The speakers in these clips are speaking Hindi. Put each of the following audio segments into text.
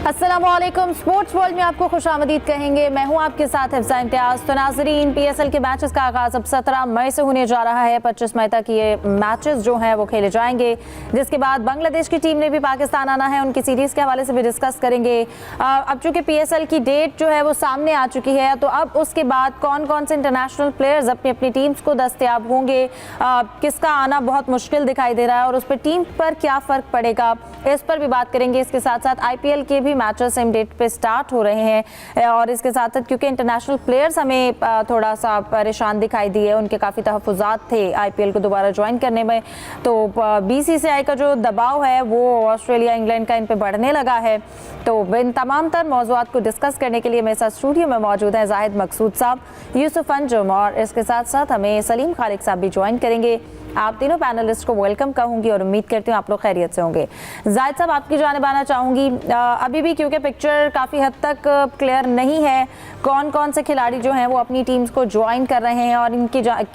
अस्सलामुअलैकुम। स्पोर्ट्स वर्ल्ड में आपको खुशामदीद कहेंगे। मैं हूं आपके साथ हिफ्ज़ा इम्तियाज़। तो नाज़रीन, पीएसएल के मैचेस का आगाज़ अब 17 मई से होने जा रहा है। 25 मई तक ये मैचेस जो हैं वो खेले जाएंगे, जिसके बाद बांग्लादेश की टीम ने भी पाकिस्तान आना है। उनकी सीरीज़ के हवाले से भी डिस्कस करेंगे। अब चूँकि पीएसएल की डेट जो है वो सामने आ चुकी है, तो अब उसके बाद कौन कौन से इंटरनेशनल प्लेयर्स अपनी अपनी टीम्स को दस्तयाब होंगे, किसका आना बहुत मुश्किल दिखाई दे रहा है और उस पर टीम पर क्या फ़र्क पड़ेगा, इस पर भी बात करेंगे। इसके साथ साथ आईपीएल के भी मैचेस सेम डेट पे स्टार्ट हो रहे हैं और इसके साथ साथ क्योंकि इंटरनेशनल प्लेयर्स हमें थोड़ा सा परेशान दिखाई दिए, उनके काफ़ी तहफ़्फ़ुज़ात थे आईपीएल को दोबारा ज्वाइन करने में, तो बीसीसीआई का जो दबाव है वो ऑस्ट्रेलिया इंग्लैंड का इन पर बढ़ने लगा है। तो इन तमाम तर मौज़ूआत को डिस्कस करने के लिए मेरे साथ स्टूडियो में मौजूद हैं जाहिद मकसूद साहब, यूसुफ अंजुम और इसके साथ साथ हमें सलीम खालिक साहब भी ज्वाइन करेंगे। आप तीनों पैनलिस्ट को वेलकम कहूंगी और उम्मीद करती हूँ आप लोग खैरियत से होंगे। जाहिद साहब, आपकी जानिब आना चाहूँगी। अभी भी क्योंकि पिक्चर काफ़ी हद तक क्लियर नहीं है, कौन कौन से खिलाड़ी जो हैं वो अपनी टीम्स को ज्वाइन कर रहे हैं और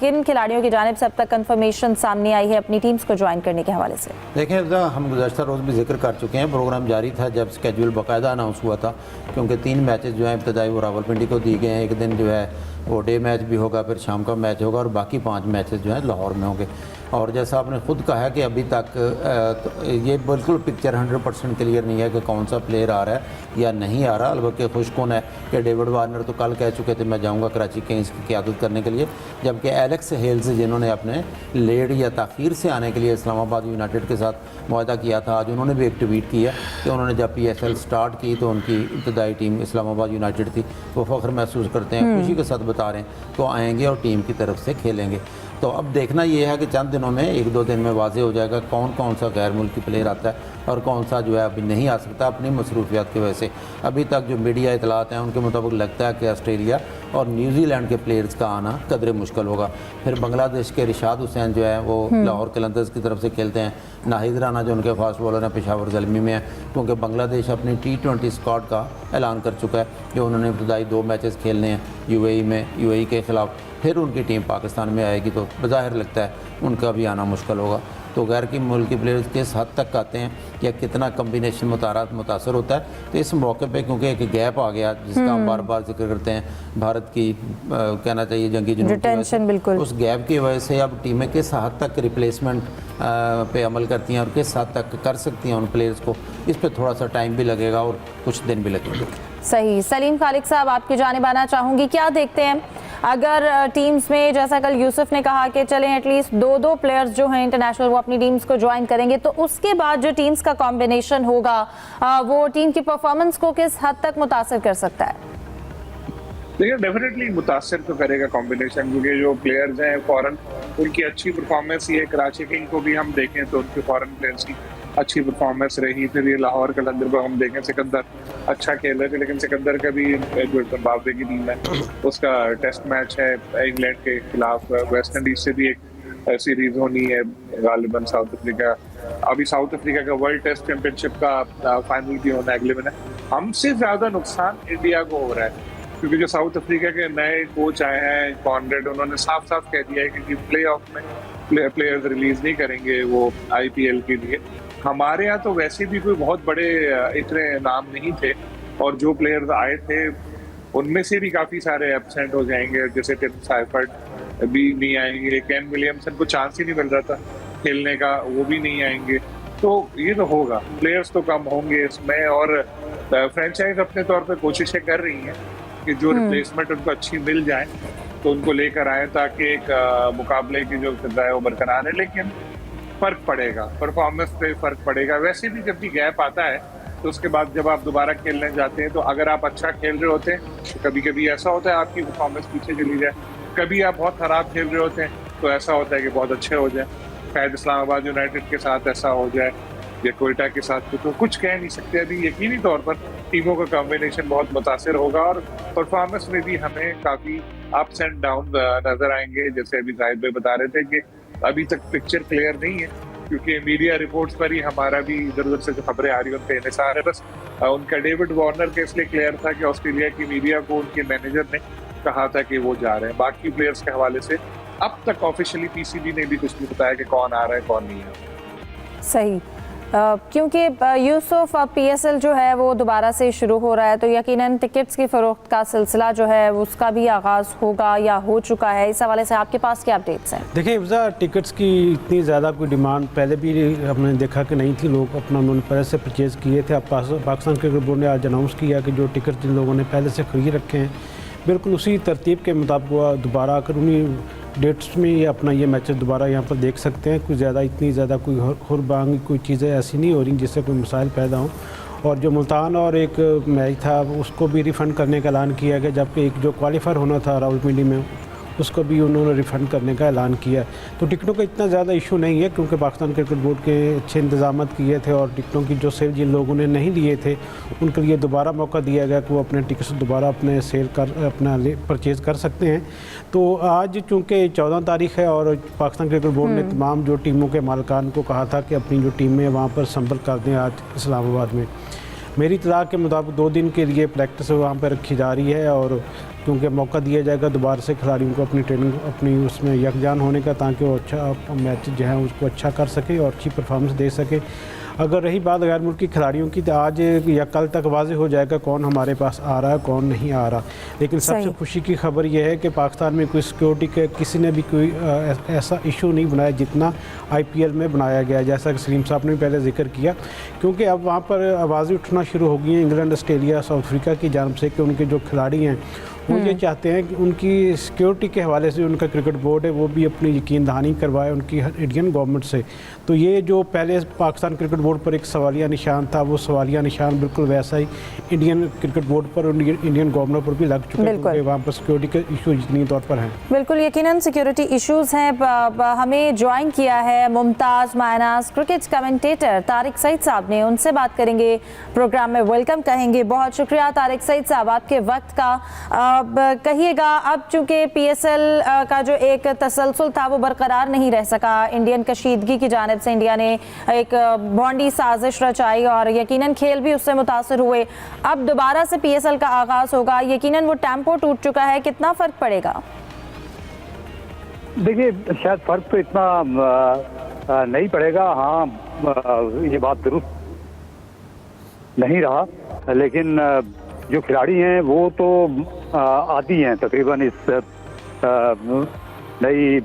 किन खिलाड़ियों की जानिब से अब तक कन्फर्मेशन सामने आई है अपनी टीम्स को ज्वाइन करने के हवाले से? देखें, हम गुज़श्ता रोज़ भी जिक्र कर चुके हैं, प्रोग्राम जारी था जब स्केड्यूल बाकायदा अनाउंस हुआ था, क्योंकि 3 मैचेस जो हैं इब्तदाई वो रावलपिंडी को दिए गए हैं। एक दिन जो है वो डे मैच भी होगा, फिर शाम का मैच होगा और बाकी 5 मैचेस जो हैं लाहौर में होंगे। और जैसा आपने ख़ुद कहा है कि अभी तक ये बिल्कुल पिक्चर 100% क्लियर नहीं है कि कौन सा प्लेयर आ रहा है या नहीं आ रहा। अलबत्ते खुशकुन है कि डेविड वार्नर तो कल कह चुके थे मैं जाऊंगा कराची किंग्स की क़यादत करने के लिए, जबकि एलेक्स हेल्स जिन्होंने अपने लेट या ताख़ीर से आने के लिए इस्लामाबाद यूनाइटेड के साथ मुआहदा किया था, आज उन्होंने भी एक ट्वीट किया कि उन्होंने जब पीएसएल स्टार्ट की तो उनकी इब्तदाई टीम इस्लामाबाद यूनाइटेड थी, वो फ़ख्र महसूस करते हैं, खुशी के साथ बता रहे हैं, तो आएँगे और टीम की तरफ से खेलेंगे। तो अब देखना ये है कि चंद दिनों में 1-2 दिन में वाज़ेह हो जाएगा कौन कौन सा गैर मुल्की प्लेयर आता है और कौन सा जो है अभी नहीं आ सकता अपनी मसरूफियात की वजह से। अभी तक जो मीडिया इतलात हैं उनके मुताबिक लगता है कि ऑस्ट्रेलिया और न्यूजीलैंड के प्लेयर्स का आना कदरे मुश्किल होगा। फिर बांग्लादेश के रिशाद हुसैन जो है वो लाहौर कलंदर्स की तरफ से खेलते हैं। नाहिद राना जो उनके फास्ट बॉलर हैं पेशावर ज़ल्मी में है, क्योंकि बांग्लादेश अपनी T20 स्क्वाड का ऐलान कर चुका है जो उन्होंने इब्तदाई 2 मैचेस खेलने हैं यूएई में, यूएई के ख़िलाफ़। फिर उनकी टीम पाकिस्तान में आएगी तो बज़ाहिर लगता है उनका भी आना मुश्किल होगा। तो गैर की मुल्की प्लेयर्स किस हद तक आते हैं या कितना कम्बिनेशन मुतासर होता है, तो इस मौके पे क्योंकि एक गैप आ गया जिसका हम बार बार जिक्र करते हैं, भारत की कहना चाहिए जंगी जुनून, उस गैप की वजह से अब टीमें किस हद तक रिप्लेसमेंट पे अमल करती हैं और किस हद तक कर सकती हैं उन प्लेयर्स को, इस पर थोड़ा सा टाइम भी लगेगा और कुछ दिन भी लगेंगे। सही। सलीम खालिक साहब, आपकी जानिब आना चाहूँगी। क्या देखते हैं अगर टीम्स में, जैसा कल यूसुफ ने कहा कि चलें एटलीस्ट 2-2 प्लेयर्स जो हैं इंटरनेशनल वो अपनी टीम्स को ज्वाइन करेंगे, तो उसके बाद जो टीम्स का कॉम्बिनेशन होगा वो टीम की परफॉर्मेंस को किस हद तक मुतासर कर सकता है? देखिए, डेफिनेटली मुतासर तो करेगा कॉम्बिनेशन, क्योंकि जो प्लेयर्स हैं फॉरन उनकी अच्छी परफॉर्मेंस ये कराची किंग को भी हम देखें तो उनके फॉरन प्लेयर्स की अच्छी परफॉर्मेंस रही। फिर ये लाहौर कलंदर को हम देखें, सिकंदर अच्छा खेल रहे थे, लेकिन सिकंदर का भी जो जिम्बाब्वे की टीम है उसका टेस्ट मैच है इंग्लैंड के खिलाफ, वेस्ट इंडीज से भी एक सीरीज होनी है गालिबन साउथ अफ्रीका। अभी साउथ अफ्रीका का वर्ल्ड टेस्ट चैंपियनशिप का फाइनल भी होना है अगले महीने। हमसे ज्यादा नुकसान इंडिया को हो रहा है, क्योंकि जो साउथ अफ्रीका के नए कोच आए हैं कॉनरेड, उन्होंने साफ साफ कह दिया है कि प्ले ऑफ में प्लेयर्स रिलीज नहीं करेंगे वो आईपीएल के लिए। हमारे यहाँ तो वैसे भी कोई बहुत बड़े इतने नाम नहीं थे और जो प्लेयर्स आए थे उनमें से भी काफी सारे एब्सेंट हो जाएंगे, जैसे टिम साइफर्ट भी नहीं आएंगे, केन विलियमसन को चांस ही नहीं मिल रहा था खेलने का, वो भी नहीं आएंगे। तो ये तो होगा, प्लेयर्स तो कम होंगे इसमें और फ्रेंचाइज अपने तौर पर कोशिशें कर रही हैं कि जो रिप्लेसमेंट उनको अच्छी मिल जाए तो उनको लेकर आए ताकि एक मुकाबले की जो फिजा है वो बरकरार है। लेकिन फर्क पड़ेगा, परफॉर्मेंस पे फर्क पड़ेगा। वैसे भी जब भी गैप आता है तो उसके बाद जब आप दोबारा खेलने जाते हैं तो अगर आप अच्छा खेल रहे होते हैं तो कभी कभी ऐसा होता है आपकी परफॉर्मेंस पीछे चली जाए, कभी आप बहुत खराब खेल रहे होते हैं तो ऐसा होता है कि बहुत अच्छे हो जाए। शायद इस्लामाबाद यूनाइटेड के साथ ऐसा हो जाए या कोयटा के साथ, तो कुछ कह नहीं सकते अभी। यकीनी तौर पर टीमों का कॉम्बिनेशन बहुत मुतासिर होगा और परफॉर्मेंस में भी हमें काफ़ी अप्स एंड डाउन नजर आएंगे। जैसे अभी जाहिद भाई बता रहे थे कि अभी तक पिक्चर क्लियर नहीं है, क्योंकि मीडिया रिपोर्ट्स पर ही हमारा भी इधर उधर से जो खबरें आ रही है उनका इंतजार है। बस उनका डेविड वार्नर के इसलिए क्लियर था कि ऑस्ट्रेलिया की मीडिया को उनके मैनेजर ने कहा था कि वो जा रहे हैं। बाकी प्लेयर्स के हवाले से अब तक ऑफिशियली पीसीबी ने भी कुछ नहीं बताया कि कौन आ रहा है कौन नहीं आ रहा है। सही। क्योंकि यूसुफ अब पीएसएल जो है वो दोबारा से शुरू हो रहा है, तो यकीनन टिकट्स की फ़रोख्त का सिलसिला जो है उसका भी आगाज़ होगा या हो चुका है। इस हवाले से आपके पास क्या अपडेट्स हैं? देखिए हिफ्ज़ा, टिकट्स की इतनी ज़्यादा कोई डिमांड पहले भी हमने देखा कि नहीं थी। लोग अपना उन्होंने पहले से परचेज़ किए थे। अब पाकिस्तान क्रिकेट बोर्ड ने आज अनाउंस किया कि जो टिकट जिन लोगों ने पहले से खरीद रखे हैं बिल्कुल उसी तरतीब के मुताबिक वो दोबारा आकर उन्हीं डेट्स में ये अपना ये मैचेस दोबारा यहाँ पर देख सकते हैं। कोई ज़्यादा इतनी ज़्यादा कोई हुरबांग कोई चीज़ें ऐसी नहीं हो रही जिससे कोई मसाइल पैदा हों। और जो मुल्तान और एक मैच था उसको भी रिफ़ंड करने का ऐलान किया गया, जबकि एक जो क्वालिफायर होना था रावलपिंडी में उसको भी उन्होंने रिफ़ंड करने का ऐलान किया। तो टिकटों का इतना ज़्यादा इशू नहीं है क्योंकि पाकिस्तान क्रिकेट बोर्ड के अच्छे इंतजाम किए थे और टिकटों की जो सेल जिन लोगों ने नहीं लिए थे उनके लिए दोबारा मौका दिया गया कि वो अपने टिकट्स दोबारा अपने सेल कर अपना परचेज़ कर सकते हैं। तो आज चूँकि 14 तारीख है और पाकिस्तान क्रिकेट बोर्ड ने तमाम जो टीमों के मालिकान को कहा था कि अपनी जो टीमें वहाँ पर संपर्क कर दें आज इस्लामाबाद में। मेरी इत्तला के मुताबिक 2 दिन के लिए प्रैक्टिस वहाँ पर रखी जा रही है और क्योंकि मौका दिया जाएगा दोबारा से खिलाड़ियों को अपनी ट्रेनिंग अपनी उसमें यकजान होने का, ताकि वो अच्छा मैच जो है उसको अच्छा कर सके और अच्छी परफॉर्मेंस दे सके। अगर रही बात गैर मुल्की खिलाड़ियों की तो आज या कल तक वाज़ेह हो जाएगा कौन हमारे पास आ रहा है कौन नहीं आ रहा। लेकिन सबसे खुशी की खबर यह है कि पाकिस्तान में कोई सिक्योरिटी के किसी ने भी कोई ऐसा इशू नहीं बनाया जितना IPL में बनाया गया, जैसा कि सलीम साहब ने पहले जिक्र किया। क्योंकि अब वहाँ पर आवाज़ें उठना शुरू हो गई हैं इंग्लैंड, ऑस्ट्रेलिया, साउथ अफ्रीका की जानब से कि उनके जो खिलाड़ी हैं वो ये चाहते हैं कि उनकी सिक्योरिटी के हवाले से उनका क्रिकेट बोर्ड है वो भी अपनी यकीन दहानी करवाए उनकी इंडियन गवर्नमेंट से। तो ये जो पहले पाकिस्तान क्रिकेट बोर्ड पर एक सवालिया निशान था वो सवालिया निशान बिल्कुल वैसा ही इंडियन क्रिकेट बोर्ड पर और इंडियन गवर्नर पर भी लग चुका है क्योंकि वहाँ पर सिक्योरिटी के इशू यकीनी तौर पर हैं। बिल्कुल यकीनन सिक्योरिटी इशूज़ हैं। हमें ज्वाइन किया है मुमताज़ मायनास क्रिकेट कमेंटेटर तारिक सईद साहब ने, उनसे बात करेंगे, प्रोग्राम में वेलकम कहेंगे। बहुत शुक्रिया तारिक सईद साहब आपके वक्त का। कहिएगा, अब चूंकि PSL का जो एक तसलसल था वो बरकरार नहीं रह सका, इंडियन कशीदगी की जानिब से इंडिया ने एक भौंडी साजिश रचाई और यकीनन खेल भी उससे मुतासर हुए। अब दोबारा से PSL का आगाज़ होगा, यकीनन वो टेम्पो टूट चुका है, कितना फ़र्क पड़ेगा? देखिए शायद फ़र्क तो इतना नहीं पड़ेगा। हाँ, ये बात दुरुस्त नहीं रहा, लेकिन जो खिलाड़ी हैं वो तो आदी हैं तकरीबन इस नई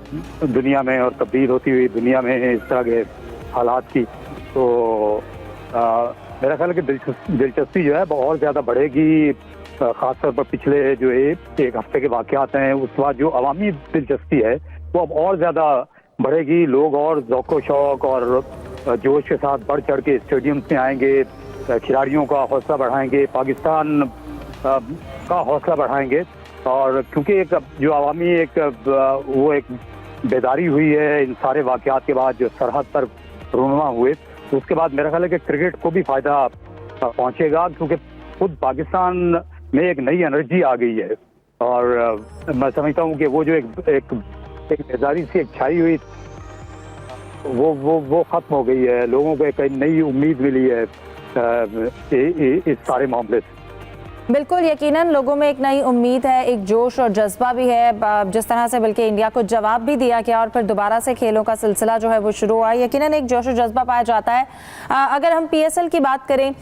दुनिया में और तब्दील होती हुई दुनिया में इस तरह के हालात की। तो मेरा ख्याल है कि दिलचस्पी जो है बहुत ज़्यादा बढ़ेगी, ख़ासतौर पर पिछले जो एक हफ्ते के वाक़यात हैं उस बाद जो अवामी दिलचस्पी है वो अब और ज़्यादा बढ़ेगी। लोग और ज़ौक़ शौक़ और जोश के साथ बढ़ चढ़ के स्टेडियम्स में आएंगे, खिलाड़ियों का हौसला बढ़ाएंगे, पाकिस्तान का हौसला बढ़ाएंगे। और क्योंकि एक जो अवामी एक बेदारी हुई है इन सारे वाक़यात के बाद जो सरहद पर रूनुमा हुए, तो उसके बाद मेरा ख्याल है कि क्रिकेट को भी फ़ायदा पहुंचेगा क्योंकि खुद पाकिस्तान में एक नई एनर्जी आ गई है। और मैं समझता हूं कि वो जो एक बेदारी सी एक छाई हुई वो ख़त्म हो गई है। लोगों को एक नई उम्मीद मिली है इस सारे मामले से। बिल्कुल यकीनन लोगों में एक नई उम्मीद है, एक जोश और जज्बा भी है, जिस तरह से बल्कि इंडिया को जवाब भी दिया गया और फिर दोबारा से खेलों का सिलसिला जो है वो शुरू हुआ, यकीनन एक जोश और जज्बा पाया जाता है। अगर हम PSL की बात करें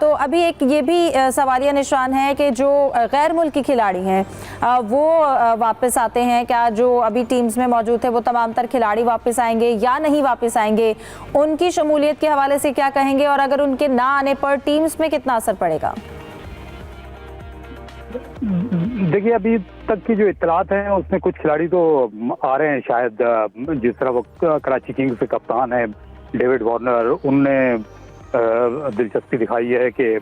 तो अभी एक ये भी सवालिया निशान है कि जो गैर मुल्की खिलाड़ी हैं वो वापस आते हैं क्या? जो अभी टीम्स में मौजूद थे वो तमाम तर खिलाड़ी वापस आएंगे या नहीं वापस आएंगे? उनकी शमूलियत के हवाले से क्या कहेंगे और अगर उनके ना आने पर टीम्स में कितना असर पड़ेगा? देखिए अभी तक की जो इत्तलात हैं उसमें कुछ खिलाड़ी तो आ रहे हैं शायद, जिस तरह वो कराची किंग्स के कप्तान है डेविड वार्नर, उनने दिलचस्पी दिखाई है कि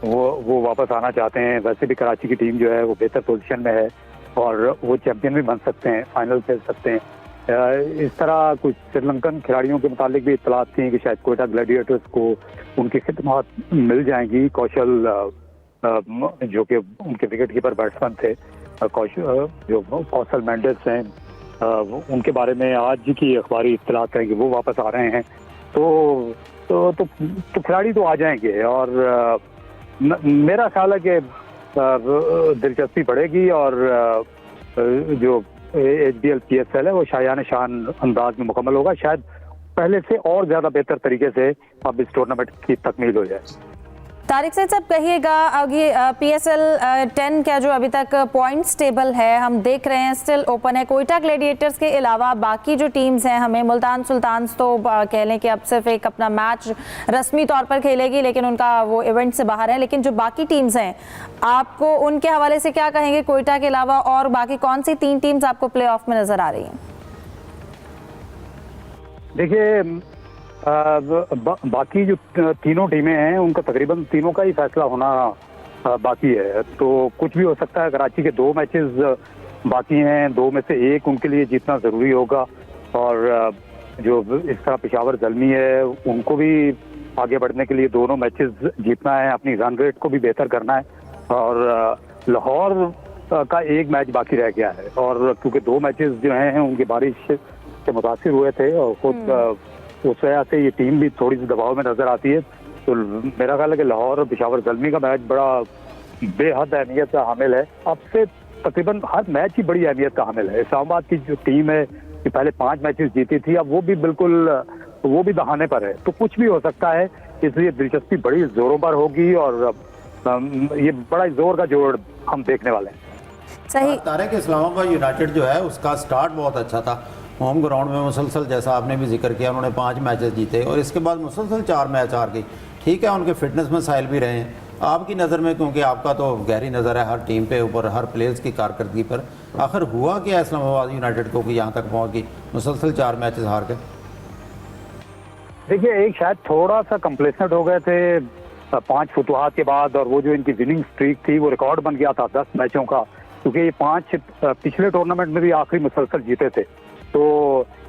वो वापस आना चाहते हैं। वैसे भी कराची की टीम जो है वो बेहतर पोजीशन में है और वो चैंपियन भी बन सकते हैं, फाइनल खेल सकते हैं। इस तरह कुछ श्रीलंकन खिलाड़ियों के मुतालिक भी इत्तलात थी कि शायद कोयटा ग्लैडिएटर्स को उनकी खिदमत मिल जाएंगी। कौशल जो कि उनके विकेट कीपर बैट्समैन थे, जो कौशल मेंडेस हैं, उनके बारे में आज की अखबारी इत्तलात है कि वो वापस आ रहे हैं। तो खिलाड़ी तो आ जाएंगे और मेरा ख्याल है कि दिलचस्पी बढ़ेगी और जो HBL PSL है वो शायान शान अंदाज में मुकम्मल होगा। शायद पहले से और ज़्यादा बेहतर तरीके से अब इस टूर्नामेंट की तकमील हो जाए। तारिक सैयद साहब कहिएगा, आगे PSL 10 का जो अभी तक पॉइंट्स टेबल है हम देख रहे हैं स्टिल ओपन है। कोयटा ग्लैडिएटर्स के अलावा बाकी जो टीम्स हैं, हमें मुल्तान सुल्तान्स तो कह लें कि अब सिर्फ एक अपना मैच रस्मी तौर पर खेलेगी, लेकिन उनका वो इवेंट से बाहर है। लेकिन जो बाकी टीम्स हैं, आपको उनके हवाले से क्या कहेंगे? कोयटा के अलावा और बाकी कौन सी 3 टीम्स आपको प्ले ऑफ में नजर आ रही हैं? देखिए, बाकी जो तीनों टीमें हैं उनका तकरीबन तीनों का ही फैसला होना बाकी है। तो कुछ भी हो सकता है। कराची के 2 मैचेस बाकी हैं, 2 में से 1 उनके लिए जीतना ज़रूरी होगा। और जो इस तरह पेशावर ज़ल्मी है उनको भी आगे बढ़ने के लिए दोनों मैचेस जीतना है, अपनी रन रेट को भी बेहतर करना है। और लाहौर का 1 मैच बाकी रह गया है, और क्योंकि 2 मैचेस जो हैं उनकी बारिश से मुतासिर हुए थे और खुद उस वजह से ये टीम भी थोड़ी सी दबाव में नजर आती है। तो मेरा ख्याल है कि लाहौर और पेशावर ज़ल्मी का मैच बड़ा बेहद अहमियत का हामिल है। अब से तकरीबन हर मैच ही बड़ी अहमियत का हामिल है। इस्लामाबाद की जो टीम है कि पहले 5 मैचेस जीती थी, अब वो भी बिल्कुल वो भी दहाने पर है। तो कुछ भी हो सकता है, इसलिए दिलचस्पी बड़ी जोरों पर होगी और ये बड़ा जोर का जोड़ हम देखने वाले हैं। सही तारिक, इस्लामाबाद यूनाइटेड जो है उसका स्टार्ट बहुत अच्छा था। होम ग्राउंड में मुसलसल, जैसा आपने भी जिक्र किया, उन्होंने 5 मैचेस जीते और इसके बाद मुसलसल 4 मैच हार गई। ठीक है, उनके फिटनेस मसाइल भी रहे हैं। आपकी नज़र में, क्योंकि आपका तो गहरी नज़र है हर टीम पे ऊपर, हर प्लेयर्स की कारकर्दगी पर, आखिर हुआ क्या इस्लामाबाद यूनाइटेड को कि यहाँ तक पहुँच गई, मुसलसल 4 मैचेस हार गए? देखिए, एक शायद थोड़ा सा कंप्लेसेंट हो गए थे 5 फुतुहात के बाद, और वो जो इनकी विनिंग स्ट्रीक थी वो रिकॉर्ड बन गया था 10 मैचों का, क्योंकि ये 5 पिछले टूर्नामेंट में भी आखिरी मुसलसल जीते थे। तो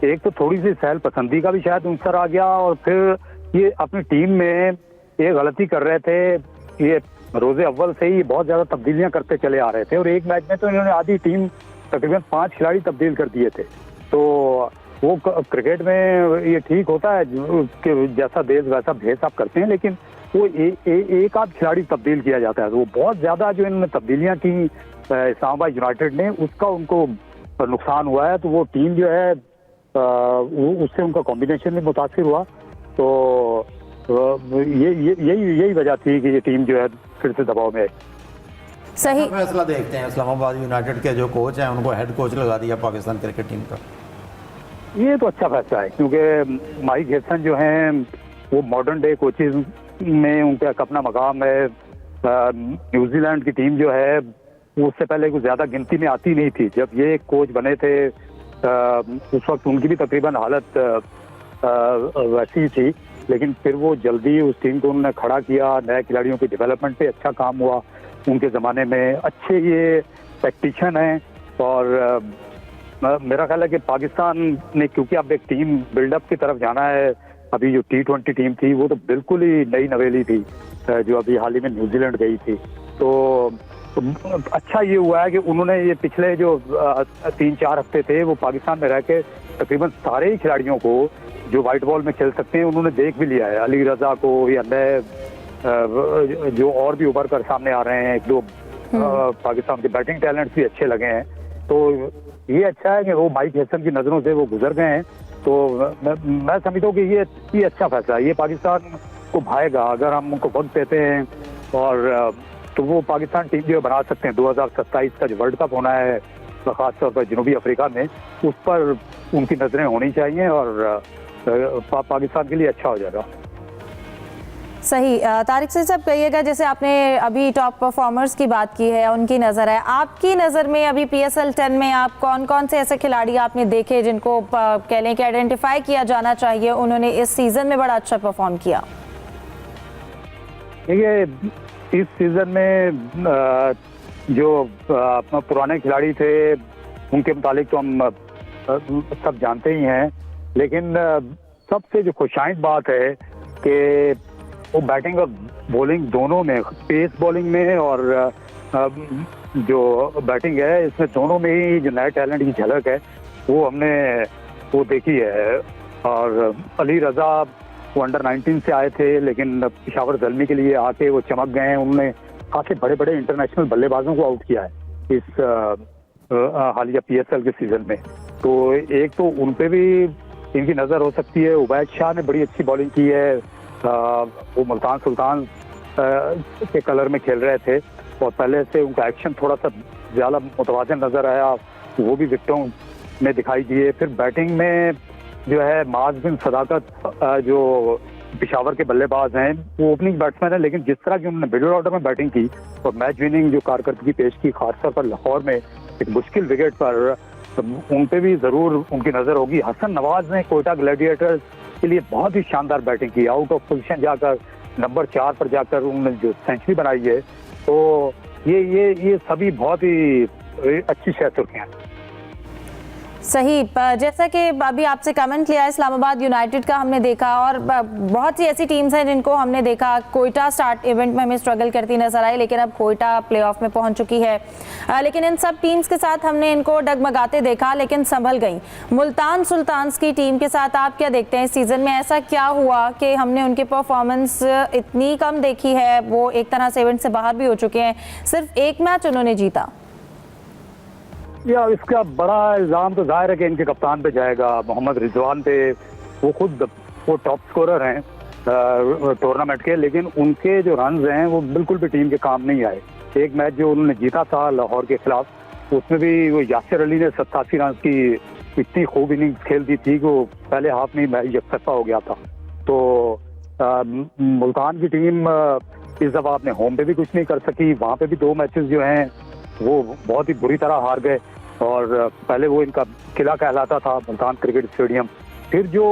एक तो थोड़ी सी सहल पसंदी का भी शायद उनसर आ गया, और फिर ये अपनी टीम में ये गलती कर रहे थे। ये रोजे अव्वल से ही बहुत ज़्यादा तब्दीलियां करते चले आ रहे थे, और एक मैच में तो इन्होंने आधी टीम तकरीबन 5 खिलाड़ी तब्दील कर दिए थे। तो वो क्रिकेट में ये ठीक होता है कि जैसा देश वैसा भेस आप करते हैं, लेकिन वो एक आध खिलाड़ी तब्दील किया जाता है। तो वो बहुत ज़्यादा जो इन्होंने तब्दीलियाँ की इस्लामाबाद यूनाइटेड ने, उसका उनको नुकसान हुआ है। तो वो टीम जो है उससे उनका कॉम्बिनेशन भी मुतासिर हुआ। तो यही वजह थी कि ये टीम जो है फिर से दबाव में आई। सही फैसला देखते हैं इस्लामाबाद यूनाइटेड के जो कोच हैं उनको हेड कोच लगा दिया पाकिस्तान क्रिकेट टीम का। ये तो अच्छा फैसला है, क्योंकि माइक हेसन जो हैं वो मॉडर्न डे कोचेज में उनका एक अपना मकाम है। न्यूजीलैंड की टीम जो है उससे पहले कुछ ज़्यादा गिनती में आती नहीं थी। जब ये कोच बने थे उस वक्त उनकी भी तकरीबन हालत वैसी थी, लेकिन फिर वो जल्दी उस टीम को उन्होंने खड़ा किया। नए खिलाड़ियों की डेवलपमेंट पे अच्छा काम हुआ उनके ज़माने में। अच्छे ये टैक्टिशियन हैं, और मेरा ख्याल है कि पाकिस्तान ने, क्योंकि अब एक टीम बिल्डअप की तरफ जाना है, अभी जो T20 टीम थी वो तो बिल्कुल ही नई नवेली थी जो अभी हाल ही में न्यूजीलैंड गई थी। तो अच्छा ये हुआ है कि उन्होंने ये पिछले जो 3-4 हफ्ते थे वो पाकिस्तान में रह के तकरीबन सारे ही खिलाड़ियों को जो वाइट बॉल में खेल सकते हैं उन्होंने देख भी लिया है। अली रजा को या नए जो और भी उभर कर सामने आ रहे हैं, 1-2 पाकिस्तान के बैटिंग टैलेंट्स भी अच्छे लगे हैं। तो ये अच्छा है कि वो माइक हेसन की नज़रों से वो गुजर गए हैं। तो मैं समझता हूँ कि ये अच्छा फैसला है। ये पाकिस्तान को भाएगा अगर हम उनको वक्त देते हैं, और तो वो पाकिस्तान टीम जो बना सकते हैं। 2027 का जो वर्ल्ड कप होना है खास तौर पर जनूबी अफ्रीका में, उस पर उनकी नज़रें होनी चाहिए, और पाकिस्तान के लिए अच्छा हो जाएगा। सही। तारिक साहब कहिएगा, जैसे आपने अभी टॉप परफॉर्मर्स की बात की है, उनकी नज़र है, आपकी नज़र में अभी PSL 10 में आप कौन कौन से ऐसे खिलाड़ी आपने देखे जिनको कह लें कि आइडेंटिफाई किया जाना चाहिए, उन्होंने इस सीज़न में बड़ा अच्छा परफॉर्म किया? देखिए, इस सीज़न में जो पुराने खिलाड़ी थे उनके मुतालिक तो हम सब जानते ही हैं, लेकिन सबसे जो खुशाइंद बात है कि वो बैटिंग और बॉलिंग दोनों में, पेस बॉलिंग में और जो बैटिंग है, इसमें दोनों में ही जो नए टैलेंट की झलक है वो हमने वो देखी है। और अली रजा वो अंडर-19 से आए थे, लेकिन पेशावर ज़ल्मी के लिए आके वो चमक गए हैं। उन्होंने काफ़ी बड़े बड़े इंटरनेशनल बल्लेबाजों को आउट किया है इस हालिया PSL के सीज़न में। तो एक तो उन पे भी इनकी नज़र हो सकती है। उबैद शाह ने बड़ी अच्छी बॉलिंग की है, वो मुल्तान सुल्तान के कलर में खेल रहे थे और पहले से उनका एक्शन थोड़ा सा ज़्यादा मुतवाज़िन नज़र आया, वो भी विकेटों में दिखाई दिए। फिर बैटिंग में जो है माज बिन सदाकत जो पिशावर के बल्लेबाज हैं, वो ओपनिंग बैट्समैन है, लेकिन जिस तरह की उन्होंने मिडिल ऑर्डर में बैटिंग की और मैच विनिंग जो कारकर्दगी पेश की, खासतौर पर लाहौर में एक मुश्किल विकेट पर, उन पे भी ज़रूर उनकी नज़र होगी। हसन नवाज ने कोयटा ग्लैडिएटर्स के लिए बहुत ही शानदार बैटिंग की, आउट ऑफ पोजीशन जाकर नंबर 4 पर जाकर उन्होंने जो सेंचुरी बनाई है, तो ये सभी बहुत ही अच्छी सुर्खियां हैं। सही, जैसा कि अभी आपसे कमेंट लिया, इस्लामाबाद यूनाइटेड का हमने देखा और बहुत सी ऐसी टीम्स हैं जिनको हमने देखा। कोयटा स्टार्ट इवेंट में हमें स्ट्रगल करती नजर आई, लेकिन अब कोयटा प्लेऑफ में पहुंच चुकी है। लेकिन इन सब टीम्स के साथ हमने इनको डगमगाते देखा, लेकिन संभल गई। मुल्तान सुल्तान्स की टीम के साथ आप क्या देखते हैं? इस सीजन में ऐसा क्या हुआ कि हमने उनकी परफॉर्मेंस इतनी कम देखी है? वो एक तरह से इवेंट से बाहर भी हो चुके हैं, सिर्फ एक मैच उन्होंने जीता। या इसका बड़ा इल्ज़ाम तो जाहिर है कि इनके कप्तान पे जाएगा, मोहम्मद रिजवान पे। वो टॉप स्कोरर हैं टूर्नामेंट के, लेकिन उनके जो रन्स हैं वो बिल्कुल भी टीम के काम नहीं आए। एक मैच जो उन्होंने जीता था लाहौर के खिलाफ, उसमें भी वो यासिर अली ने 87 रन की इतनी खूब इनिंग्स खेल दी थी कि वो पहले हाफ में मैच यकतरफा हो गया था। तो मुल्तान की टीम इस दफ़ा अपने होम पे भी कुछ नहीं कर सकी। वहाँ पे भी 2 मैचेस जो हैं वो बहुत ही बुरी तरह हार गए, और पहले वो इनका किला कहलाता था मुल्तान क्रिकेट स्टेडियम। फिर जो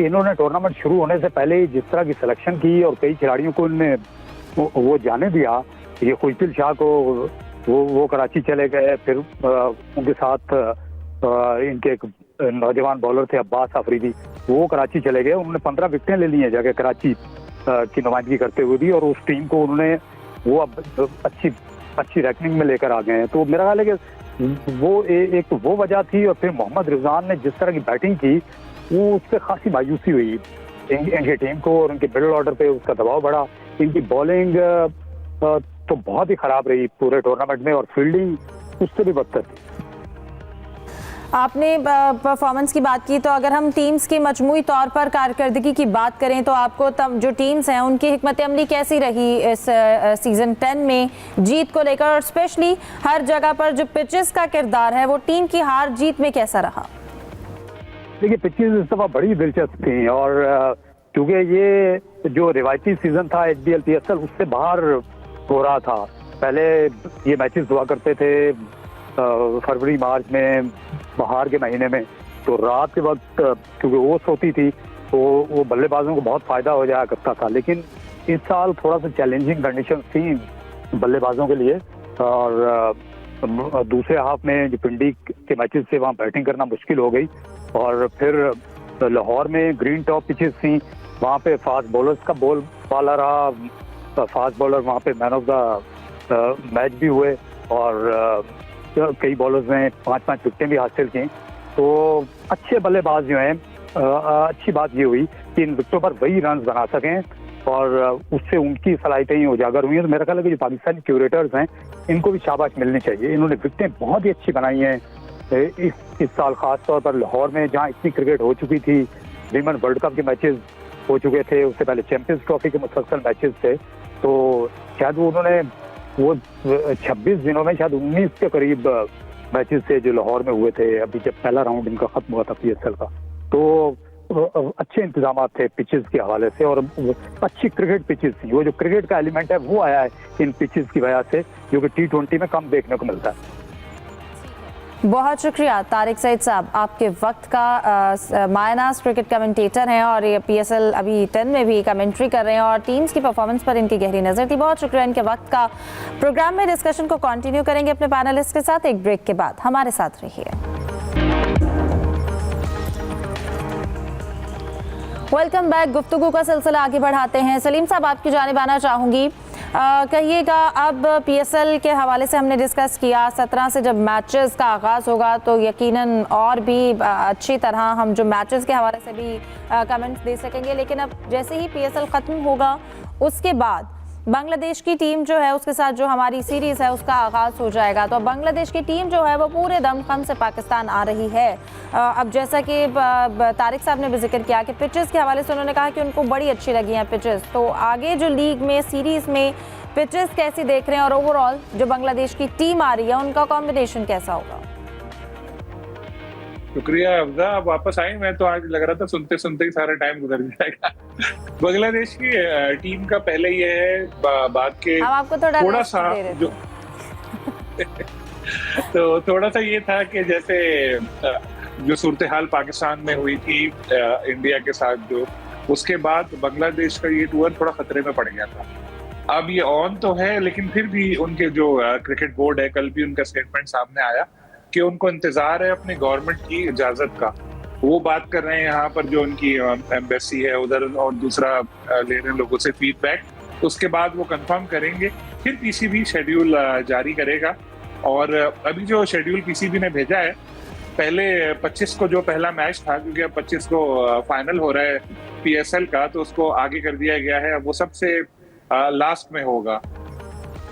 इन्होंने टूर्नामेंट शुरू होने से पहले जिस तरह की सिलेक्शन की और कई खिलाड़ियों को इनने वो जाने दिया, ये खुशदिल शाह को वो कराची चले गए, फिर उनके साथ इनके एक नौजवान बॉलर थे अब्बास अफरीदी, वो कराची चले गए। उन्होंने 15 विकेटें ले ली हैं जाके कराची की नुमाइंदगी करते हुए भी, और उस टीम को उन्होंने वो अब अच्छी रैंकिंग में लेकर आ गए हैं। तो मेरा ख्याल है कि वो एक तो वो वजह थी, और फिर मोहम्मद रिजवान ने जिस तरह की बैटिंग की, वो उस पर खासी मायूसी हुई इनकी टीम को, और उनके मिडिल ऑर्डर पे उसका दबाव बढ़ा। इनकी बॉलिंग तो बहुत ही खराब रही पूरे टूर्नामेंट में, और फील्डिंग उससे भी बदतर थी। आपने परफॉर्मेंस की बात की, तो अगर हम टीम्स की मजमूई तौर पर कारकर्दगी की बात करें, तो आपको तब जो टीम्स हैं उनकी हिकमत अमली कैसी रही इस सीज़न 10 में जीत को लेकर, और स्पेशली हर जगह पर जो पिचेस का किरदार है वो टीम की हार जीत में कैसा रहा? देखिए, पिचेस इस दफ़ा बड़ी दिलचस्प थी, और क्योंकि ये जो रिवायती सीज़न था HBL PSL उससे बाहर हो रहा था। पहले ये मैचेस हुआ करते थे फरवरी मार्च में, बाहर के महीने में, तो रात के वक्त क्योंकि ओस होती थी तो वो बल्लेबाजों को बहुत फ़ायदा हो जाया करता था। लेकिन इस साल थोड़ा सा चैलेंजिंग कंडीशन थी बल्लेबाजों के लिए, और दूसरे हाफ में जो पिंडी के मैचेस थे वहाँ बैटिंग करना मुश्किल हो गई, और फिर लाहौर में ग्रीन टॉप पिचेस थी, वहाँ पे फास्ट बॉलर्स का बोलबाला रहा, फास्ट बॉलर वहाँ पे मैन ऑफ द मैच भी हुए, और कई बॉलर्स ने 5-5 विकेटें भी हासिल की। तो अच्छे बल्लेबाज जो हैं, अच्छी बात ये हुई कि इन विकेटों पर वही रन बना सकें, और उससे उनकी सलाहियतें ही उजागर हुई हैं। तो मेरा ख्याल है कि जो पाकिस्तानी क्यूरेटर्स हैं इनको भी शाबाश मिलनी चाहिए। इन्होंने विकेटें बहुत ही अच्छी बनाई हैं इस साल, खास तौर पर लाहौर में जहाँ इतनी क्रिकेट हो चुकी थी, विमेन वर्ल्ड कप के मैचेस हो चुके थे, उससे पहले चैंपियंस ट्रॉफी के मुसलसल मैचेस थे। तो शायद उन्होंने वो 26 दिनों में शायद 19 के करीब मैचेस थे जो लाहौर में हुए थे, अभी जब पहला राउंड इनका खत्म हुआ था PSL का। तो अच्छे इंतजाम थे पिचेस के हवाले से, और अच्छी क्रिकेट पिचेस थी। वो जो क्रिकेट का एलिमेंट है वो आया है इन पिचेस की वजह से, जो कि T20 में कम देखने को मिलता है। बहुत शुक्रिया तारिक सईद साहब, आपके वक्त का मायनास क्रिकेट कमेंटेटर हैं, और ये PSL अभी 10 में भी कमेंट्री कर रहे हैं, और टीम्स की परफॉर्मेंस पर इनकी गहरी नज़र थी। बहुत शुक्रिया इनके वक्त का। प्रोग्राम में डिस्कशन को कंटिन्यू करेंगे अपने पैनलिस्ट के साथ एक ब्रेक के बाद। हमारे साथ रहिए। Welcome back. गुफ्तगू का सिलसिला आगे बढ़ाते हैं। सलीम साहब, आपकी जानिब आना चाहूँगी। कहिएगा, अब PSL के हवाले से हमने डिस्कस किया, 17 से जब मैचेस का आगाज़ होगा तो यकीनन और भी अच्छी तरह हम जो मैचेस के हवाले से भी कमेंट्स दे सकेंगे। लेकिन अब जैसे ही PSL ख़त्म होगा उसके बाद बांग्लादेश की टीम जो है उसके साथ जो हमारी सीरीज है उसका आगाज हो जाएगा, तो बांग्लादेश की टीम जो है वो पूरे दमखम से पाकिस्तान आ रही है। अब जैसा कि तारिक साहब ने भी जिक्र किया कि पिचेस के हवाले से उन्होंने कहा कि उनको बड़ी अच्छी लगी हैं पिचेस, तो आगे जो लीग में सीरीज में पिचेस कैसी देख रहे हैं और ओवरऑल जो बांग्लादेश की टीम आ रही है उनका कॉम्बिनेशन कैसा होगा? शुक्रिया अफजा, आप वापस आए। मैं तो आज लग रहा था सुनते सुनते ही सारा टाइम गुजर जाएगा। बांग्लादेश की टीम का पहले ये है बात के हम आपको थोड़ा सा जो तो थोड़ा सा ये था कि जैसे जो सूरत हाल पाकिस्तान में हुई थी इंडिया के साथ, जो उसके बाद बांग्लादेश का ये टूर थोड़ा खतरे में पड़ गया था। अब ये ऑन तो है, लेकिन फिर भी उनके जो क्रिकेट बोर्ड है, कल भी उनका स्टेटमेंट सामने आया कि उनको इंतजार है अपनी गवर्नमेंट की इजाजत का। वो बात कर रहे हैं यहाँ पर जो उनकी एम्बेसी है उधर, और दूसरा ले रहे हैं लोगों से फीडबैक, उसके बाद वो कंफर्म करेंगे, फिर पीसीबी शेड्यूल जारी करेगा। और अभी जो शेड्यूल पीसीबी ने भेजा है, पहले 25 को जो पहला मैच था, क्योंकि अब 25 को फाइनल हो रहा है पीएसएल का, तो उसको आगे कर दिया गया है। अब वो सबसे लास्ट में होगा।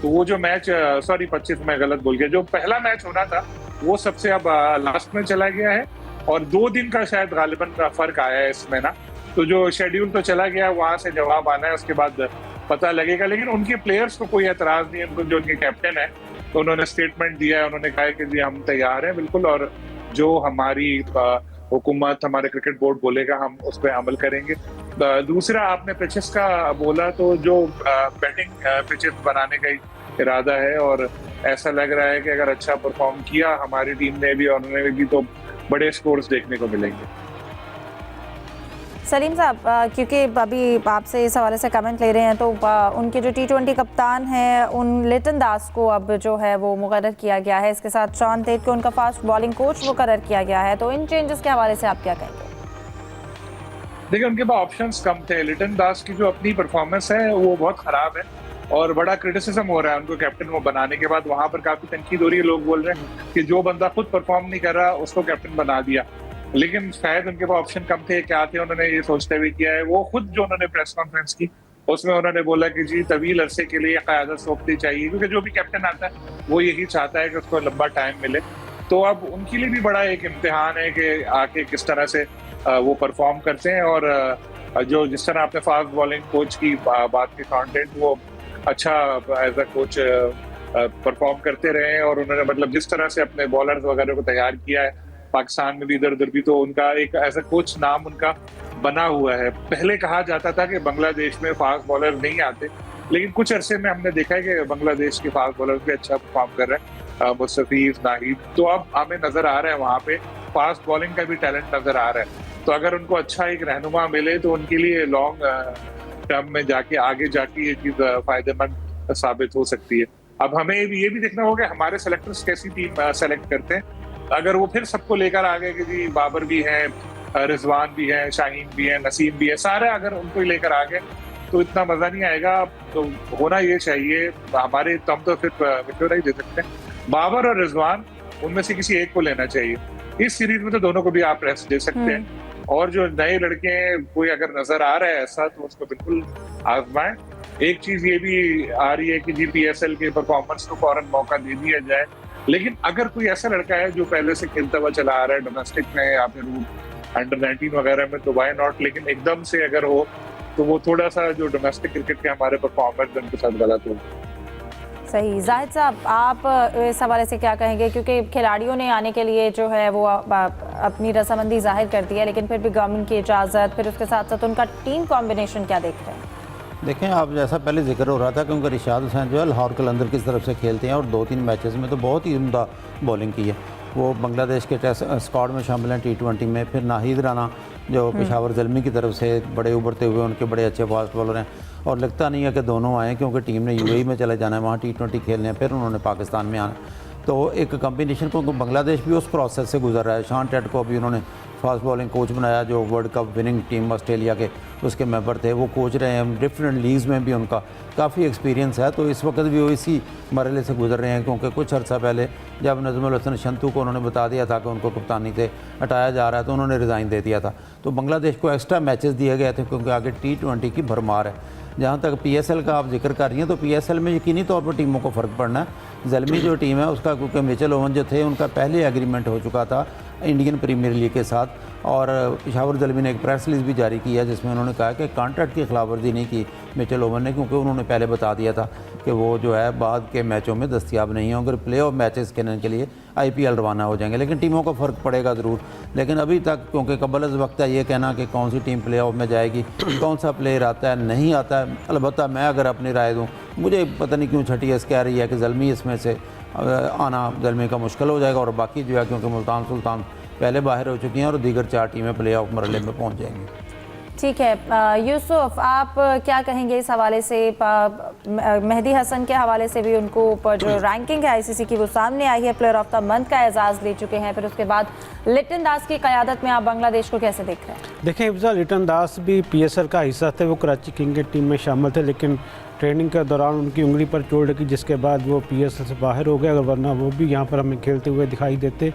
तो वो जो मैच 25 में गलत बोल गया, जो पहला मैच होना था वो सबसे अब लास्ट में चला गया है। और 2 दिन का शायद गालिबन का फर्क आया है इसमें ना, तो जो शेड्यूल तो चला गया, वहां से जवाब आना है, उसके बाद पता लगेगा। लेकिन उनके प्लेयर्स को कोई एतराज नहीं है। उनको जो उनके कैप्टन है तो उन्होंने स्टेटमेंट दिया है, उन्होंने कहा है कि जी हम तैयार हैं बिल्कुल, और जो हमारी हुकूमत, हमारे क्रिकेट बोर्ड बोलेगा हम उस पर अमल करेंगे। दूसरा आपने पिचेस का बोला, तो जो बैटिंग पिचेस बनाने का इरादा है, और ऐसा लग रहा है कि अगर अच्छा परफॉर्म किया हमारी टीम ने भी और उन्होंने भी, तो बड़े स्कोर्स देखने को मिलेंगे। सलीम साहब, क्योंकि अभी आपसे इस हवाले से कमेंट ले रहे हैं, तो उनके जो T20 कप्तान हैं उन लिटन दास को अब जो है वो मुकर्रर किया गया है, इसके साथ शॉन टेट को उनका फास्ट बॉलिंग कोच मुकर्रर किया गया है, तो इन चेंजेस के हवाले से आप क्या कहेंगे? देखिए, उनके पास ऑप्शंस कम थे। लिटन दास की जो अपनी परफॉर्मेंस है वो बहुत खराब है और बड़ा क्रिटिसिज्म हो रहा है उनको कैप्टन को बनाने के बाद। वहां पर काफी तनकीद हो रही है, लोग बोल रहे हैं कि जो बंदा खुद परफॉर्म नहीं कर रहा उसको कैप्टन बना दिया। लेकिन शायद उनके पास ऑप्शन कम थे। क्या थे, उन्होंने ये सोचते हुए किया है। वो खुद जो उन्होंने प्रेस कॉन्फ्रेंस की उसमें उन्होंने बोला कि जी तवील अरसे के लिए क़यादत सौंपनी चाहिए, क्योंकि जो भी कैप्टन आता है वो यही चाहता है कि उसको लंबा टाइम मिले। तो अब उनके लिए भी बड़ा एक इम्तिहान है कि आके किस तरह से वो परफॉर्म करते हैं। और जो जिस तरह आपने फास्ट बॉलिंग कोच की बात की, कंटेंट वो अच्छा एज अ कोच परफॉर्म करते रहे, और उन्होंने मतलब जिस तरह से अपने बॉलर्स वगैरह को तैयार किया है पाकिस्तान में भी इधर उधर भी, तो उनका एक एज अ कोच नाम उनका बना हुआ है। पहले कहा जाता था कि बांग्लादेश में फास्ट बॉलर नहीं आते, लेकिन कुछ अरसे में हमने देखा है कि बांग्लादेश के फास्ट बॉलर भी अच्छा परफॉर्म कर रहे हैं, मुस्तफीज, नाहिद। तो अब हमें नजर आ रहा है वहाँ पे फास्ट बॉलिंग का भी टैलेंट नजर आ रहा है। तो अगर उनको अच्छा एक रहनुमा मिले तो उनके लिए लॉन्ग टर्म में जाके आगे जाके ये चीज फायदेमंद साबित हो सकती है। अब हमें ये भी देखना होगा हमारे सेलेक्टर्स कैसी टीम सेलेक्ट करते हैं। अगर वो फिर सबको लेकर आ गए कि जी बाबर भी हैं, रिजवान भी हैं, शाहीन भी हैं, नसीम भी है, सारे अगर उनको ही लेकर आ गए तो इतना मजा नहीं आएगा। तो होना ये चाहिए हमारे, तब तो फिर विकेट ही दे सकते हैं। बाबर और रिजवान, उनमें से किसी एक को लेना चाहिए। इस सीरीज में तो दोनों को भी आप रेस्ट दे सकते हैं। और जो नए लड़के हैं, कोई अगर नजर आ रहा है ऐसा, तो उसको बिल्कुल आजमाएं। एक चीज ये भी आ रही है कि जी पीएसएल के परफॉर्मेंस को फौरन मौका दे दिया जाए। लेकिन अगर कोई ऐसा लड़का है जो पहले से खेलता हुआ चला आ रहा है डोमेस्टिक में या फिर अंडर 19 वगैरह में, तो वाई नॉट। लेकिन एकदम से अगर हो तो वो थोड़ा सा जो डोमेस्टिक क्रिकेट के हमारे परफॉर्मेंस उनके साथ गलत हो। सही। जाहिद साहब, आप इस हवाले से क्या कहेंगे, क्योंकि खिलाड़ियों ने आने के लिए जो है वो अपनी रजामंदी जाहिर कर दी है, लेकिन फिर भी गवर्नमेंट की इजाज़त, फिर उसके साथ साथ उनका टीम कॉम्बिनेशन क्या देख रहे हैं? देखें, आप जैसा पहले जिक्र हो रहा था, क्योंकि रिशाद हुसैन जो है लाहौर कलंदर की तरफ से खेलते हैं और 2-3 मैचेस में तो बहुत ही उम्दा बॉलिंग की है। वो बांग्लादेश के टेस्ट स्क्वाड में शामिल हैं T20 में। फिर नाहिद राना जो पेशावर ज़ल्मी की तरफ से बड़े उभरते हुए उनके बड़े अच्छे फास्ट बॉलर हैं, और लगता नहीं है कि दोनों आए, क्योंकि टीम ने UAE में चले जाना है, वहाँ T20 खेलने हैं, फिर उन्होंने पाकिस्तान में आना। तो एक कम्बिनेशन को बांग्लादेश भी उस प्रोसेस से गुजर रहा है। शॉन टेट को अभी उन्होंने फास्ट बॉलिंग कोच बनाया, जो world cup winning team Australia के उसके मेंबर थे, वो कोच रहे हैं। डिफरेंट लीग्स में भी उनका काफ़ी एक्सपीरियंस है। तो इस वक्त भी वो इसी मरहले से गुजर रहे हैं, क्योंकि कुछ अर्सा पहले जब नज़मुल हसन शंतु को उन्होंने बता दिया था कि उनको कप्तानी से हटाया जा रहा है, तो उन्होंने रिज़ाइन दे दिया था। तो बांग्लादेश को एक्स्ट्रा मैचेस दिए गए थे, क्योंकि आगे T20 की भरमार है। जहाँ तक PSL का आप जिक्र कर रही हैं तो PSL में यकीनी तौर पर टीमों को फ़र्क पड़ना है। ज़ल्मी जो टीम है उसका, क्योंकि मिचेल ओवन जो थे उनका पहले एग्रीमेंट हो चुका था इंडियन प्रीमियर लीग के साथ, और पेशावर ज़ल्मी ने एक प्रेस रिलीज़ भी जारी किया जिसमें उन्होंने कहा कि कॉन्ट्रैक्ट की खिलाफवर्जी नहीं की मिचेल ओवन ने, क्योंकि उन्होंने पहले बता दिया था कि वो जो है बाद के मैचों में दस्तयाब नहीं होंगे, प्ले ऑफ मैचेस खेलने के लिए IPL रवाना हो जाएंगे। लेकिन टीमों को फ़र्क पड़ेगा ज़रूर, लेकिन अभी तक क्योंकि कबल अज़ वक्त है ये कहना कि कौन सी टीम प्ले ऑफ में जाएगी, कौन सा प्लेयर आता है नहीं आता है। अलबत्ता मैं अगर अपनी राय दूँ, मुझे पता नहीं क्यों छठी एस कह रही है कि ज़ल्मी इसमें से आना ज़ल्मी का मुश्किल हो जाएगा, और बाकी जो है क्योंकि मुल्तान सुल्तान पहले बाहर हो चुकी हैं और दीगर 4 टीमें प्ले ऑफ मरहले में पहुंच जाएंगी। ठीक है यूसुफ, आप क्या कहेंगे इस हवाले से? मेहदी हसन के हवाले से भी उनको ऊपर जो रैंकिंग है ICC की वो सामने आई है, प्लेयर ऑफ द मंथ का एजाज़ ले चुके हैं। फिर उसके बाद लिटन दास की क़यादत में आप बांग्लादेश को कैसे देख रहे हैं? देखें हिफ्ज़ा, लिटन दास भी PSL का हिस्सा थे, वो कराची किंग की टीम में शामिल थे, लेकिन ट्रेनिंग के दौरान उनकी उंगली पर चोट लगी जिसके बाद वो PSL से बाहर हो गए, अगर वरना वो भी यहाँ पर हमें खेलते हुए दिखाई देते।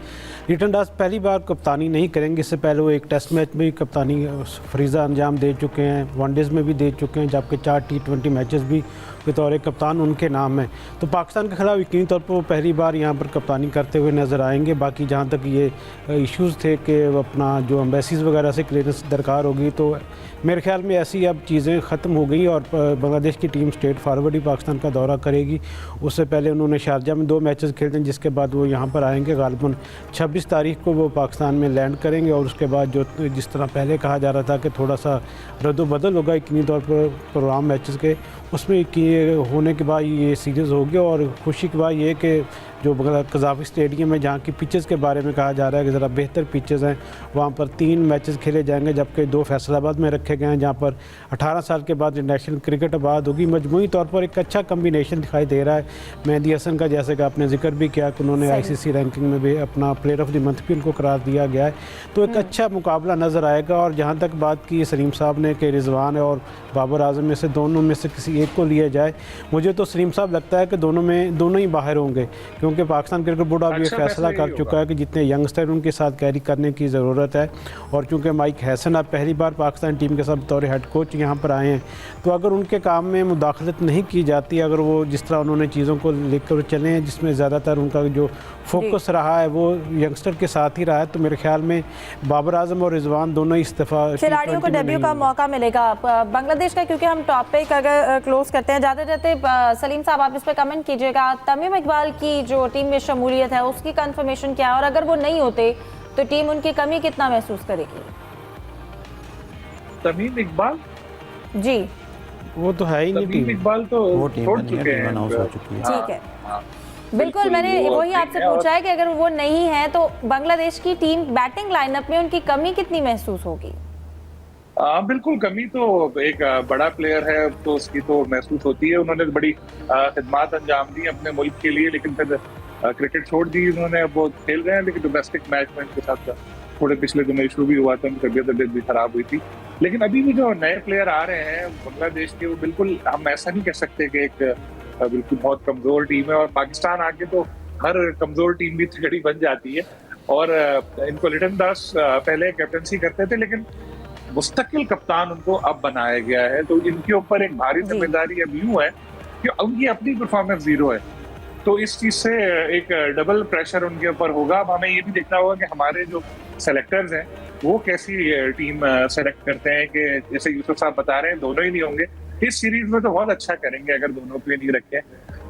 लिटन दास पहली बार कप्तानी नहीं करेंगे, इससे पहले वो एक टेस्ट मैच में कप्तानी फरीज़ा अंजाम दे चुके हैं, वनडेज़ में भी दे चुके हैं, जबकि 4 T20 मैचेस भी बतौर कप्तान उनके नाम है। तो पाकिस्तान के खिलाफ यकीनी तौर पर वो पहली बार यहाँ पर कप्तानी करते हुए नज़र आएंगे। बाकी जहाँ तक ये इश्यूज़ थे कि अपना जो एम्बेसीज़ वगैरह से क्लियरेंस दरकार होगी, तो मेरे ख्याल में ऐसी अब चीज़ें ख़त्म हो गई और बांग्लादेश की टीम स्ट्रेट फॉरवर्ड ही पाकिस्तान का दौरा करेगी। उससे पहले उन्होंने शारजा में 2 मैचेस खेलते हैं, जिसके बाद वो यहाँ पर आएंगे। गालिबन 26 तारीख को वो पाकिस्तान में लैंड करेंगे, और उसके बाद जो जिस तरह पहले कहा जा रहा था कि थोड़ा सा रद्द-बदल होगा यकीनी तौर पर प्रोग्राम मैचेस के, उसमें होने के बाद ये सीरीज़ होगी। और खुशी की बात ये कि जो कज़ाफ़ी स्टेडियम है जहाँ की पिचेस के बारे में कहा जा रहा है कि ज़रा बेहतर पिचेस हैं, वहाँ पर 3 मैचेस खेले जाएंगे, जबकि 2 फैसलाबाद में रखे गए हैं जहाँ पर 18 साल के बाद नेशनल क्रिकेट आबाद होगी। मजमूई तौर पर एक अच्छा कम्बिनेशन दिखाई दे रहा है। मेहदी हसन का जैसे कि आपने जिक्र भी किया कि उन्होंने ICC रैंकिंग में भी अपना प्लेयर ऑफ द मंथ भी उनको करार दिया गया है, तो एक अच्छा मुकाबला नज़र आएगा। और जहाँ तक बात की सलीम साहब ने कि रिजवान और बाबर आजम में से दोनों में से किसी एक को लिया जाए, मुझे तो सलीम साहब लगता है कि दोनों ही बाहर होंगे, क्योंकि पाकिस्तान क्रिकेट बोर्ड अब ये फैसला कर चुका है कि जितने यंगस्टर उनके साथ कैरी करने की ज़रूरत है। और चूँकि माइक हैसन अब पहली बार पाकिस्तान टीम के साथ बतौर हेड कोच यहाँ पर आए हैं, तो अगर उनके काम में मुदाखलत नहीं की जाती, अगर वो जिस तरह उन्होंने चीज़ों को लेकर चले हैं जिसमें ज़्यादातर उनका जो फोकस रहा है वो यंगस्टर के साथ ही रहा है, तो मेरे ख्याल में बाबर आजम और रिजवान दोनों ही इस्तीफा खिलाड़ियों को डेब्यू का मौका मिलेगा बांग्लादेश का। क्योंकि हम टॉपिक अगर क्लोज करते हैं जाते जाते, सलीम साहब आप इस पर कमेंट कीजिएगा, तमीम इकबाल की जो टीम में शमूलियत है उसकी कंफर्मेशन क्या है, और अगर वो नहीं होते तो टीम उनकी कमी कितना महसूस करेगी? तमीम इकबाल जी, वो तो है ही नहीं, तमीम इकबाल तो वो टीम छोड़ नहीं है, चुके टीम हैं। अनाउंस हो चुकी है। ठीक है, बिल्कुल मैंने वही आपसे पूछा है कि अगर वो नहीं है तो बांग्लादेश की टीम बैटिंग लाइनअप में उनकी कमी कितनी महसूस होगी? बिल्कुल कमी तो एक बड़ा प्लेयर है तो उसकी तो महसूस होती है। उन्होंने बड़ी खिदमात अंजाम दी अपने मुल्क के लिए, लेकिन फिर क्रिकेट छोड़ दी उन्होंने। वो खेल रहे हैं लेकिन डोमेस्टिक मैच में इनके साथ थोड़े पिछले दिनों इशू भी हुआ था, उनकी तबीयत भी खराब हुई थी। लेकिन अभी भी जो नए प्लेयर आ रहे हैं बांग्लादेश के, वो बिल्कुल हम ऐसा नहीं कह सकते कि एक बिल्कुल बहुत कमजोर टीम है। और पाकिस्तान आके तो हर कमजोर टीम भी तगड़ी बन जाती है। और इनको लिटन दास पहले कैप्टनसी करते थे, लेकिन मुस्तकिल कप्तान उनको अब बनाया गया है, तो इनके ऊपर एक भारी जिम्मेदारी अब यूं है कि उनकी अपनी परफॉर्मेंस 0 है, तो इस चीज से एक डबल प्रेशर उनके ऊपर होगा। अब हमें ये भी देखना होगा कि हमारे जो सेलेक्टर्स हैं वो कैसी टीम सेलेक्ट करते हैं, कि जैसे यूसुफ साहब बता रहे हैं दोनों ही नहीं होंगे इस सीरीज में, तो बहुत अच्छा करेंगे अगर दोनों पे नहीं रखे,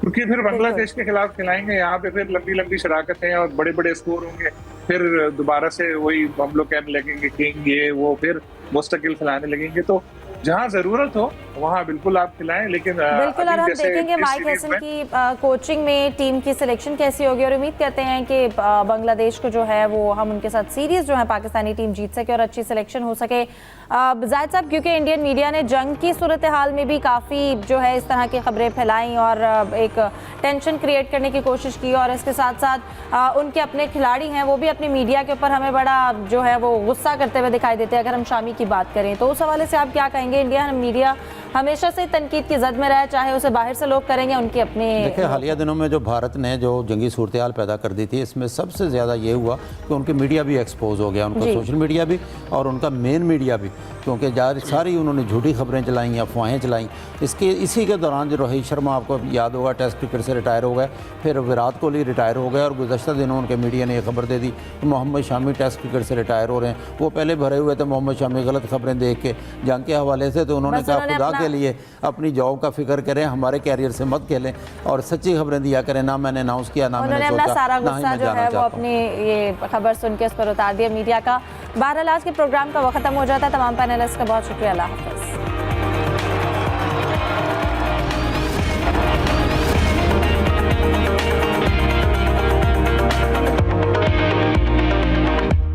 क्योंकि फिर बांग्लादेश के खिलाफ खिलाएंगे यहाँ पे, फिर लंबी लंबी शराकतें और बड़े बड़े स्कोर होंगे, फिर दोबारा से वही हम लोग कहने लगेंगे किंग ये वो, फिर मुस्तकिल खिलाने लगेंगे। तो जहाँ जरूरत हो वहाँ बिल्कुल आप खिलाएं, लेकिन बिल्कुल। और हम देखेंगे माइक हैसन की कोचिंग में टीम की सिलेक्शन कैसी होगी, और उम्मीद करते हैं कि बांग्लादेश को जो है वो हम उनके साथ सीरीज जो है पाकिस्तानी टीम जीत सके और अच्छी सिलेक्शन हो सके। जाहिद साहब, क्योंकि इंडियन मीडिया ने जंग की सूरत हाल में भी काफ़ी जो है इस तरह की खबरें फैलाई और एक टेंशन क्रिएट करने की कोशिश की, और इसके साथ साथ उनके अपने खिलाड़ी हैं वो भी अपनी मीडिया के ऊपर हमें बड़ा जो है वो गुस्सा करते हुए दिखाई देते हैं। अगर हम शामी की बात करें तो उस हवाले से आप क्या कहेंगे? इंडिया मीडिया हमेशा से तनकीद की जद में रहा है, चाहे उसे बाहर से लोग करेंगे उनके अपने। देखिए, हालिया दिनों में जो भारत ने जो जंगी सूरत हाल पैदा कर दी थी, इसमें सबसे ज़्यादा ये हुआ कि उनके मीडिया भी एक्सपोज हो गया, उनका सोशल मीडिया भी और उनका मेन मीडिया भी। क्योंकि सारी उन्होंने झूठी खबरें चलाई, अफवाहें चलाई। इसी के दौरान जो रोहित शर्मा, आपको याद होगा, टेस्ट क्रिकेट से रिटायर हो गए, फिर विराट कोहली रिटायर हो गए और गुज़श्ता दिनों उनके मीडिया ने यह खबर दे दी कि मोहम्मद शामी टेस्ट क्रिकेट से रिटायर हो रहे हैं। वो पहले भरे हुए थे मोहम्मद शामी गलत खबरें देख के जंग के हवाले से, तो उन्होंने कहा खुदा के लिए अपनी जॉब का फिक्र करें, हमारे कैरियर से मत खेलें और सच्ची खबरें दिया करें। ना मैंने अनाउंस किया, ना मैंने अपना सोचा, सारा ना ही गुस्सा मैं जो जाना है वो चाहता हूं। अपनी ये खबर सुन के उस पर उतार दिया मीडिया का। बहरहाल आज के प्रोग्राम का वक्त खत्म हो जाता है। तमाम पैनलिस्ट का बहुत शुक्रिया। अल्लाह हाफ़िज़।